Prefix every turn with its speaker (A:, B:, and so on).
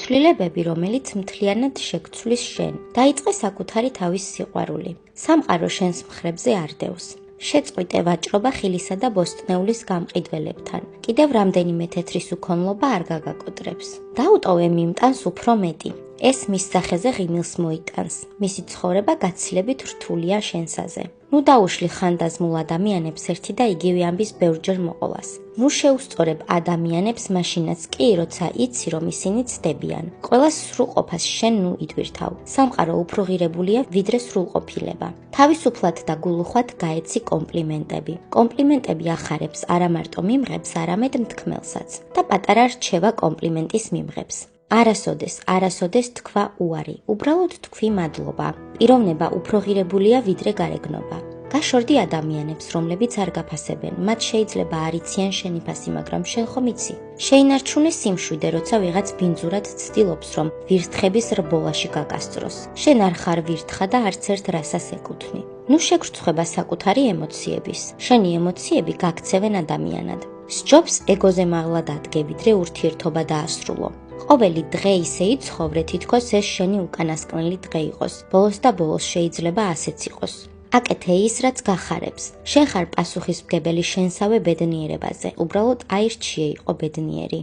A: ცვლილებები, რომელიც მთლიანად შეგცვლის შენ. დაიწყე საკუთარი თავის სიყვარული. სამყარო შენს მხრებზე არ დევს. შეწყვიტე ვაჭრობა ხილისა და ბოსტნეულის გამყიდველებთან. კიდევ რამდენიმე თეთრის უქონლობა არ გაგაკოტრებს. დაუტოვე მიმტანს უფრო მეტი. ეს მის სახეზე ღიმილს მოიტანს. მისი ცხოვრება გაცილებით რთულია შენსაზე. ნუ დაუშლი ხანდაზმულ ადამიანებს ერთი და იგივე ამბის ბევრჯერ მოყოლას. ნუ შეუსწორებ ადამიანებს მაშინაც კი, როცა იცი, რომ ისინი ცდებიან. ყველას სრულყოფას შენ ნუ იდვირთავ. სამყარო უფრო ღირებულია, ვიდრე სრულყოფილება. თავისუფლად და გულუხვად გაეცი კომპლიმენტები. კომპლიმენტები ახარებს არა მარტო მიმღებს, არამედ მთქმელსაც. და პატარა რჩევა კომპლიმენტის მიმღებს. არასოდეს თქვა უარი, უბრალოდ თქვი მადლობა. პიროვნება უფრო ღირებულია ვიდრე გარეგნობა. გაშორდი ადამიანებს, რომლებიც არ გაფასებენ, მათ შეიძლება არ იციან შენი ფასი, მაგრამ შენ ხომ იცი. შეინარჩუნე სიმშვიდე, როცა ვიღაც ბინძურად ცდილობს, რომ ვირთხების რბოლაში გაკასწროს. შენ არ ხარ ვირთხა და არც ერთ რასას ეკუთვნი. ნუ შეგრცხვება საკუთარი ემოციების. შენი ემოციები გაქცევენ ადამიანად. სჯობს ეგოზე მაღლა დადგე, ვიდრე ურთიერთობა დაასრულო. ყოველი დღე ისე იცხოვრე, თითქოს ეს შენი უკანასკნელი დღე იყოს. ბოლოს და ბოლოს შეიძლება ასეც იყოს. აკეთე ის, რაც გახარებს. შენ ხარ პასუხისმგებელი შენსავე ბედნიერებაზე. უბრალოდ აირჩიე იყო ბედნიერი.